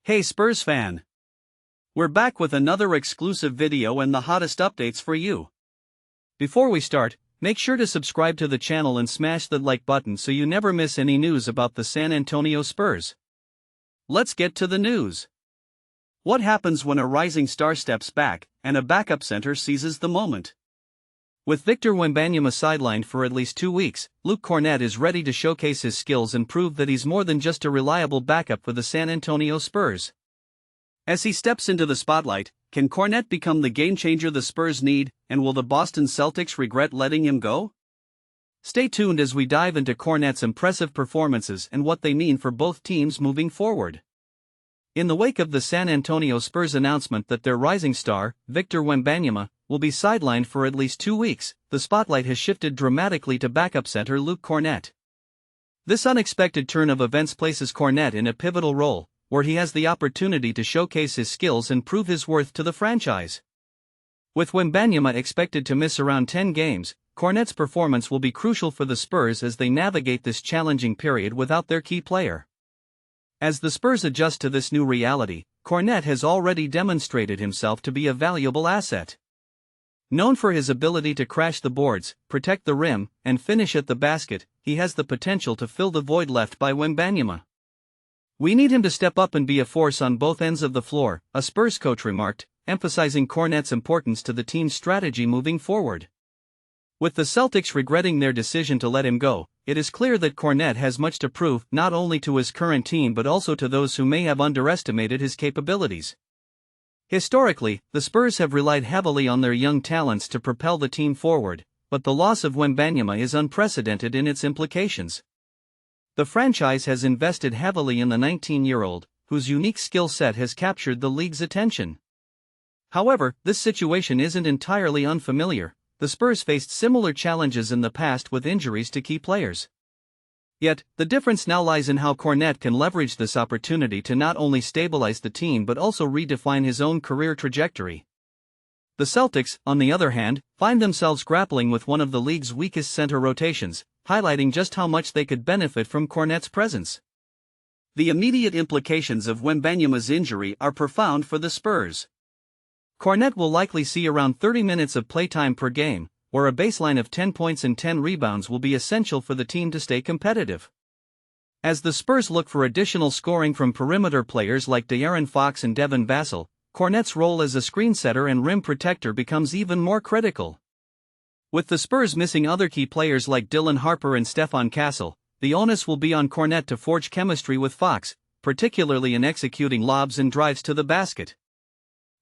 Hey Spurs fan! We're back with another exclusive video and the hottest updates for you. Before we start, make sure to subscribe to the channel and smash the like button so you never miss any news about the San Antonio Spurs. Let's get to the news. What happens when a rising star steps back and a backup center seizes the moment? With Victor Wembanyama sidelined for at least 2 weeks, Luke Kornet is ready to showcase his skills and prove that he's more than just a reliable backup for the San Antonio Spurs. As he steps into the spotlight, can Kornet become the game-changer the Spurs need, and will the Boston Celtics regret letting him go? Stay tuned as we dive into Kornet's impressive performances and what they mean for both teams moving forward. In the wake of the San Antonio Spurs announcement that their rising star, Victor Wembanyama, will be sidelined for at least 2 weeks, the spotlight has shifted dramatically to backup center Luke Kornet. This unexpected turn of events places Kornet in a pivotal role, where he has the opportunity to showcase his skills and prove his worth to the franchise. With Wembanyama expected to miss around 10 games, Kornet's performance will be crucial for the Spurs as they navigate this challenging period without their key player. As the Spurs adjust to this new reality, Kornet has already demonstrated himself to be a valuable asset. Known for his ability to crash the boards, protect the rim, and finish at the basket, he has the potential to fill the void left by Wembanyama. "We need him to step up and be a force on both ends of the floor," a Spurs coach remarked, emphasizing Kornet's importance to the team's strategy moving forward. With the Celtics regretting their decision to let him go, it is clear that Kornet has much to prove not only to his current team but also to those who may have underestimated his capabilities. Historically, the Spurs have relied heavily on their young talents to propel the team forward, but the loss of Wembanyama is unprecedented in its implications. The franchise has invested heavily in the 19-year-old, whose unique skill set has captured the league's attention. However, this situation isn't entirely unfamiliar. The Spurs faced similar challenges in the past with injuries to key players. Yet, the difference now lies in how Kornet can leverage this opportunity to not only stabilize the team but also redefine his own career trajectory. The Celtics, on the other hand, find themselves grappling with one of the league's weakest center rotations, highlighting just how much they could benefit from Kornet's presence. The immediate implications of Wembanyama's injury are profound for the Spurs. Kornet will likely see around 30 minutes of playtime per game, where a baseline of 10 points and 10 rebounds will be essential for the team to stay competitive. As the Spurs look for additional scoring from perimeter players like De'Aaron Fox and Devin Vassell, Kornet's role as a screen setter and rim protector becomes even more critical. With the Spurs missing other key players like Dylan Harper and Stephon Castle, the onus will be on Kornet to forge chemistry with Fox, particularly in executing lobs and drives to the basket.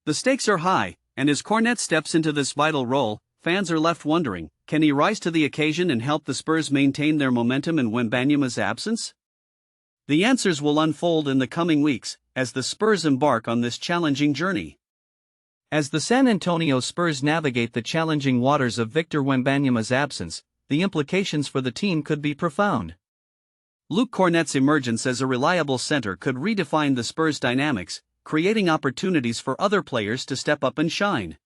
The stakes are high, and as Kornet steps into this vital role, fans are left wondering, can he rise to the occasion and help the Spurs maintain their momentum in Wembanyama's absence? The answers will unfold in the coming weeks, as the Spurs embark on this challenging journey. As the San Antonio Spurs navigate the challenging waters of Victor Wembanyama's absence, the implications for the team could be profound. Luke Kornet's emergence as a reliable center could redefine the Spurs' dynamics, creating opportunities for other players to step up and shine.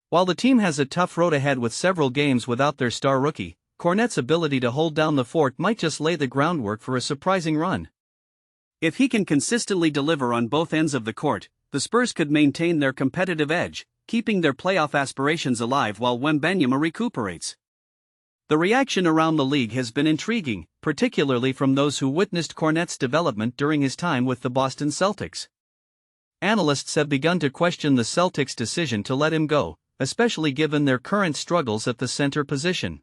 While the team has a tough road ahead with several games without their star rookie, Kornet's ability to hold down the fort might just lay the groundwork for a surprising run. If he can consistently deliver on both ends of the court, the Spurs could maintain their competitive edge, keeping their playoff aspirations alive while Wembanyama recuperates. The reaction around the league has been intriguing, particularly from those who witnessed Kornet's development during his time with the Boston Celtics. Analysts have begun to question the Celtics' decision to let him go, especially given their current struggles at the center position.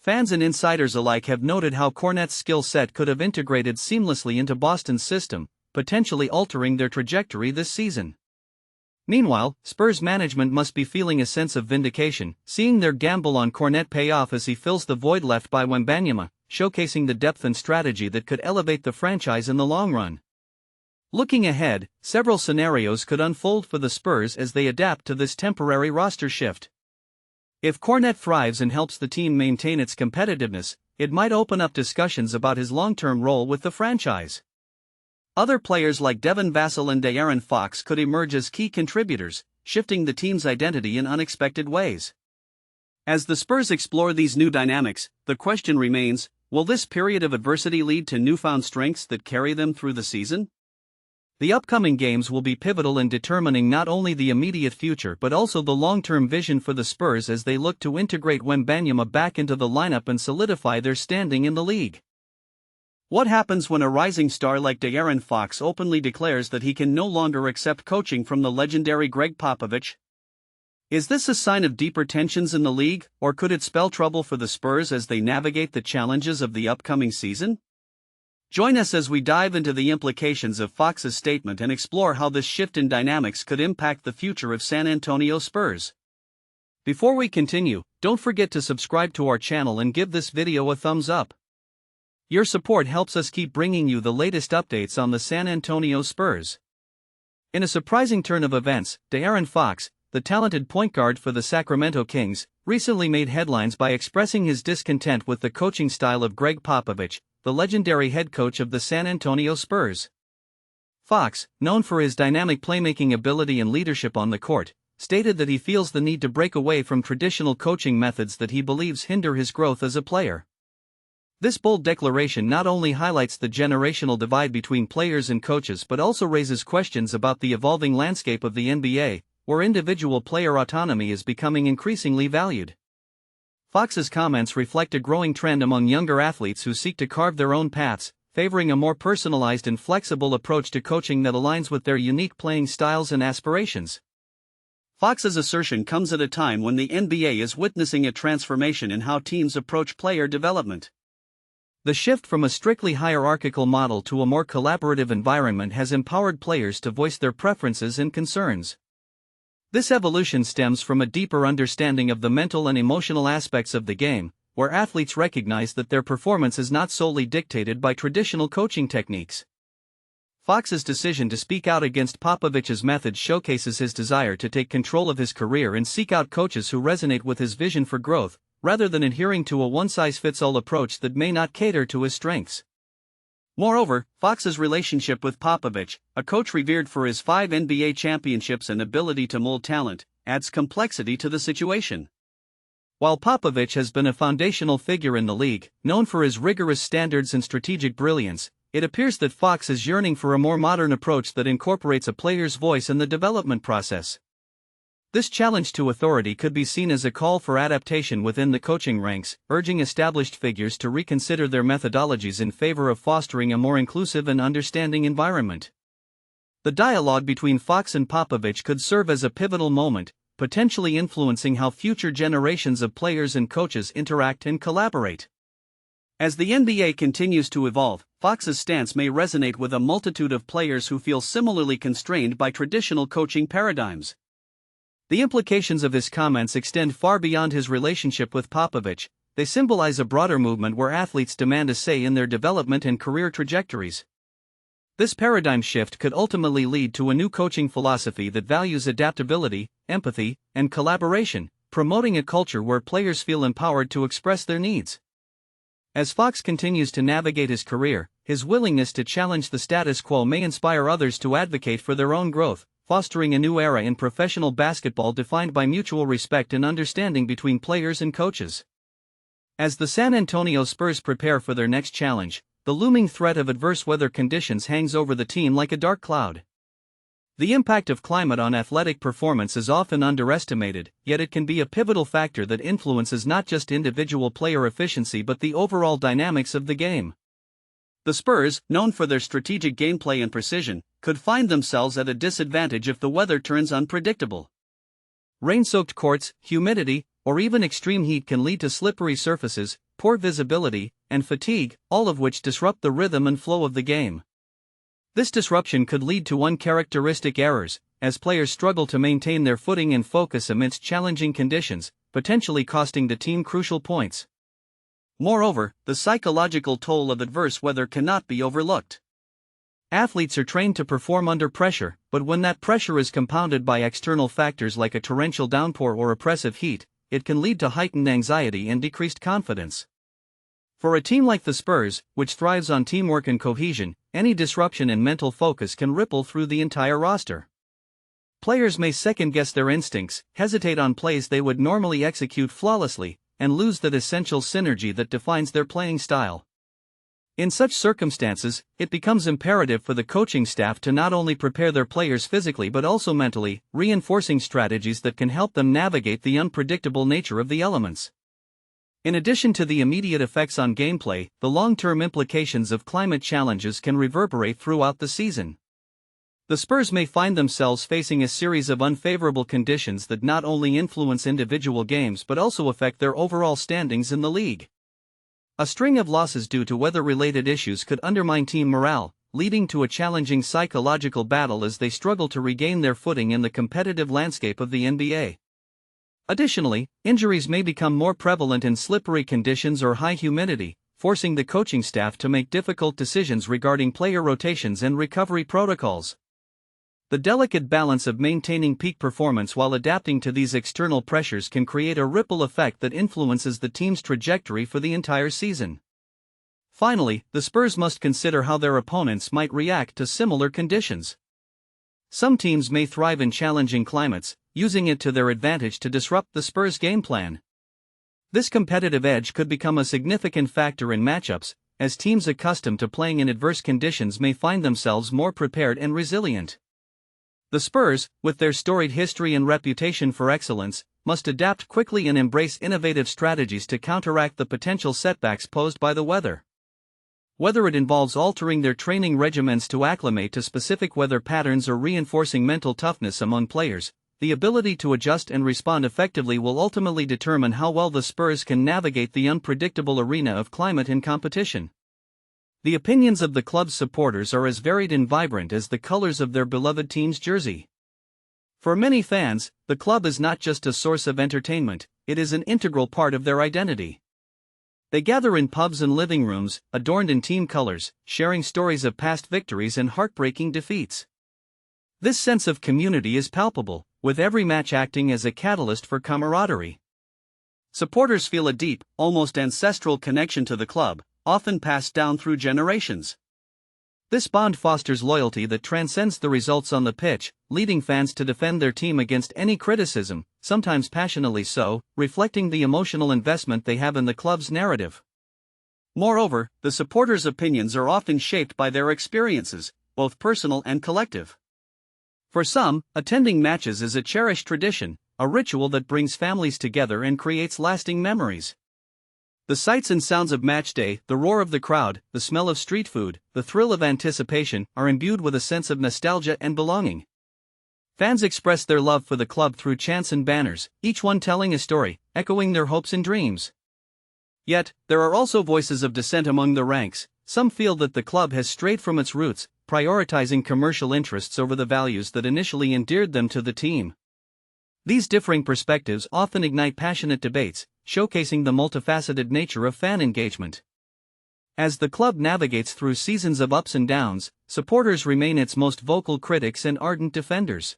Fans and insiders alike have noted how Kornet's skill set could have integrated seamlessly into Boston's system, potentially altering their trajectory this season. Meanwhile, Spurs management must be feeling a sense of vindication, seeing their gamble on Kornet pay off as he fills the void left by Wembanyama, showcasing the depth and strategy that could elevate the franchise in the long run. Looking ahead, several scenarios could unfold for the Spurs as they adapt to this temporary roster shift. If Kornet thrives and helps the team maintain its competitiveness, it might open up discussions about his long-term role with the franchise. Other players like Devin Vassell and De'Aaron Fox could emerge as key contributors, shifting the team's identity in unexpected ways. As the Spurs explore these new dynamics, the question remains, will this period of adversity lead to newfound strengths that carry them through the season? The upcoming games will be pivotal in determining not only the immediate future but also the long-term vision for the Spurs as they look to integrate Wembanyama back into the lineup and solidify their standing in the league. What happens when a rising star like De'Aaron Fox openly declares that he can no longer accept coaching from the legendary GREGG Popovich? Is this a sign of deeper tensions in the league, or could it spell trouble for the Spurs as they navigate the challenges of the upcoming season? Join us as we dive into the implications of Fox's statement and explore how this shift in dynamics could impact the future of San Antonio Spurs. Before we continue, don't forget to subscribe to our channel and give this video a thumbs up. Your support helps us keep bringing you the latest updates on the San Antonio Spurs. In a surprising turn of events, De'Aaron Fox, the talented point guard for the Sacramento Kings, recently made headlines by expressing his discontent with the coaching style of GREGG Popovich, the legendary head coach of the San Antonio Spurs. Fox, known for his dynamic playmaking ability and leadership on the court, stated that he feels the need to break away from traditional coaching methods that he believes hinder his growth as a player. This bold declaration not only highlights the generational divide between players and coaches but also raises questions about the evolving landscape of the NBA, where individual player autonomy is becoming increasingly valued. Fox's comments reflect a growing trend among younger athletes who seek to carve their own paths, favoring a more personalized and flexible approach to coaching that aligns with their unique playing styles and aspirations. Fox's assertion comes at a time when the NBA is witnessing a transformation in how teams approach player development. The shift from a strictly hierarchical model to a more collaborative environment has empowered players to voice their preferences and concerns. This evolution stems from a deeper understanding of the mental and emotional aspects of the game, where athletes recognize that their performance is not solely dictated by traditional coaching techniques. Fox's decision to speak out against Popovich's methods showcases his desire to take control of his career and seek out coaches who resonate with his vision for growth, rather than adhering to a one-size-fits-all approach that may not cater to his strengths. Moreover, Fox's relationship with Popovich, a coach revered for his 5 NBA championships and ability to mold talent, adds complexity to the situation. While Popovich has been a foundational figure in the league, known for his rigorous standards and strategic brilliance, it appears that Fox is yearning for a more modern approach that incorporates a player's voice in the development process. This challenge to authority could be seen as a call for adaptation within the coaching ranks, urging established figures to reconsider their methodologies in favor of fostering a more inclusive and understanding environment. The dialogue between Fox and Popovich could serve as a pivotal moment, potentially influencing how future generations of players and coaches interact and collaborate. As the NBA continues to evolve, Fox's stance may resonate with a multitude of players who feel similarly constrained by traditional coaching paradigms. The implications of his comments extend far beyond his relationship with Popovich. They symbolize a broader movement where athletes demand a say in their development and career trajectories. This paradigm shift could ultimately lead to a new coaching philosophy that values adaptability, empathy, and collaboration, promoting a culture where players feel empowered to express their needs. As Fox continues to navigate his career, his willingness to challenge the status quo may inspire others to advocate for their own growth, fostering a new era in professional basketball defined by mutual respect and understanding between players and coaches. As the San Antonio Spurs prepare for their next challenge, the looming threat of adverse weather conditions hangs over the team like a dark cloud. The impact of climate on athletic performance is often underestimated, yet it can be a pivotal factor that influences not just individual player efficiency but the overall dynamics of the game. The Spurs, known for their strategic gameplay and precision, could find themselves at a disadvantage if the weather turns unpredictable. Rain-soaked courts, humidity, or even extreme heat can lead to slippery surfaces, poor visibility, and fatigue, all of which disrupt the rhythm and flow of the game. This disruption could lead to uncharacteristic errors, as players struggle to maintain their footing and focus amidst challenging conditions, potentially costing the team crucial points. Moreover, the psychological toll of adverse weather cannot be overlooked. Athletes are trained to perform under pressure, but when that pressure is compounded by external factors like a torrential downpour or oppressive heat, it can lead to heightened anxiety and decreased confidence. For a team like the Spurs, which thrives on teamwork and cohesion, any disruption in mental focus can ripple through the entire roster. Players may second-guess their instincts, hesitate on plays they would normally execute flawlessly, and lose that essential synergy that defines their playing style. In such circumstances, it becomes imperative for the coaching staff to not only prepare their players physically but also mentally, reinforcing strategies that can help them navigate the unpredictable nature of the elements. In addition to the immediate effects on gameplay, the long-term implications of climate challenges can reverberate throughout the season. The Spurs may find themselves facing a series of unfavorable conditions that not only influence individual games but also affect their overall standings in the league. A string of losses due to weather-related issues could undermine team morale, leading to a challenging psychological battle as they struggle to regain their footing in the competitive landscape of the NBA. Additionally, injuries may become more prevalent in slippery conditions or high humidity, forcing the coaching staff to make difficult decisions regarding player rotations and recovery protocols. The delicate balance of maintaining peak performance while adapting to these external pressures can create a ripple effect that influences the team's trajectory for the entire season. Finally, the Spurs must consider how their opponents might react to similar conditions. Some teams may thrive in challenging climates, using it to their advantage to disrupt the Spurs' game plan. This competitive edge could become a significant factor in matchups, as teams accustomed to playing in adverse conditions may find themselves more prepared and resilient. The Spurs, with their storied history and reputation for excellence, must adapt quickly and embrace innovative strategies to counteract the potential setbacks posed by the weather. Whether it involves altering their training regimens to acclimate to specific weather patterns or reinforcing mental toughness among players, the ability to adjust and respond effectively will ultimately determine how well the Spurs can navigate the unpredictable arena of climate and competition. The opinions of the club's supporters are as varied and vibrant as the colors of their beloved team's jersey. For many fans, the club is not just a source of entertainment, it is an integral part of their identity. They gather in pubs and living rooms, adorned in team colors, sharing stories of past victories and heartbreaking defeats. This sense of community is palpable, with every match acting as a catalyst for camaraderie. Supporters feel a deep, almost ancestral connection to the club, often passed down through generations. This bond fosters loyalty that transcends the results on the pitch, leading fans to defend their team against any criticism, sometimes passionately so, reflecting the emotional investment they have in the club's narrative. Moreover, the supporters' opinions are often shaped by their experiences, both personal and collective. For some, attending matches is a cherished tradition, a ritual that brings families together and creates lasting memories. The sights and sounds of match day, the roar of the crowd, the smell of street food, the thrill of anticipation, are imbued with a sense of nostalgia and belonging. Fans express their love for the club through chants and banners, each one telling a story, echoing their hopes and dreams. Yet, there are also voices of dissent among the ranks. Some feel that the club has strayed from its roots, prioritizing commercial interests over the values that initially endeared them to the team. These differing perspectives often ignite passionate debates, showcasing the multifaceted nature of fan engagement. As the club navigates through seasons of ups and downs, supporters remain its most vocal critics and ardent defenders.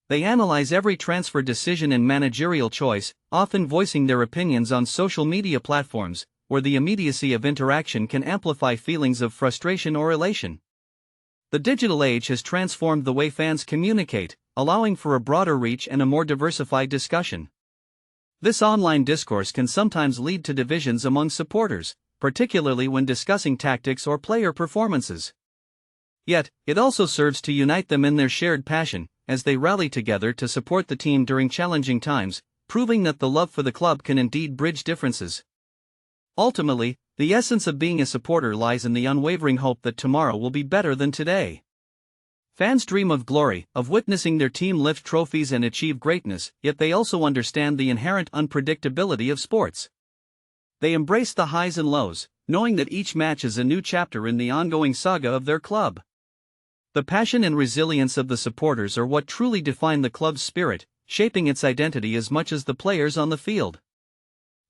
They analyze every transfer decision and managerial choice, often voicing their opinions on social media platforms, where the immediacy of interaction can amplify feelings of frustration or elation. The digital age has transformed the way fans communicate, allowing for a broader reach and a more diversified discussion. This online discourse can sometimes lead to divisions among supporters, particularly when discussing tactics or player performances. Yet, it also serves to unite them in their shared passion, as they rally together to support the team during challenging times, proving that the love for the club can indeed bridge differences. Ultimately, the essence of being a supporter lies in the unwavering hope that tomorrow will be better than today. Fans dream of glory, of witnessing their team lift trophies and achieve greatness, yet they also understand the inherent unpredictability of sports. They embrace the highs and lows, knowing that each match is a new chapter in the ongoing saga of their club. The passion and resilience of the supporters are what truly define the club's spirit, shaping its identity as much as the players on the field.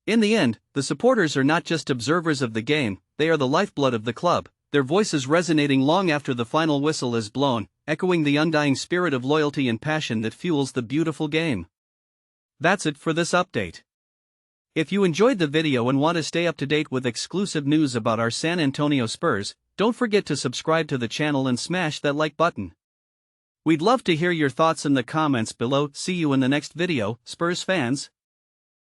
In the end, the supporters are not just observers of the game, they are the lifeblood of the club, their voices resonating long after the final whistle is blown, echoing the undying spirit of loyalty and passion that fuels the beautiful game. That's it for this update. If you enjoyed the video and want to stay up to date with exclusive news about our San Antonio Spurs, don't forget to subscribe to the channel and smash that like button. We'd love to hear your thoughts in the comments below. See you in the next video, Spurs fans.